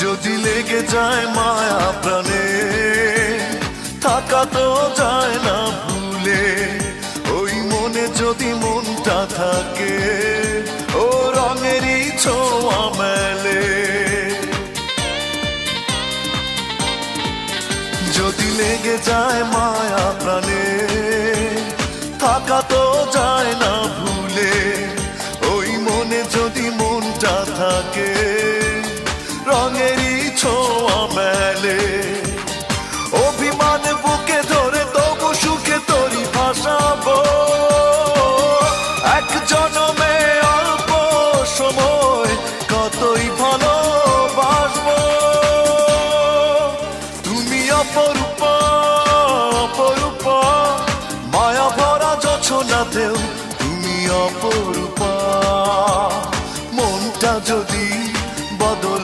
যদি লেগে যায় মায়া প্রাণে, থাকা তো যায় না ভুলে। ওই মনে যদি মনটা থাকে, ও রঙেরই ছোঁয়া মেলে। যদি লেগে যায় মায়া প্রাণে, থাকা তো যায় না ভুলে। ওই মনে যদি মনটা থাকে, রঙেরই ছোঁয়া মেলে। অভিমান বুকে ধরে তবু সুখে তোরই ভাসাবো। এক জনমে অল্প সময় কতই ভালোবাসবো। তুমি অপরূপা অপরূপা, মায়া ভরা জোছনাতেও তুমি অপরূপা। মনটা যদি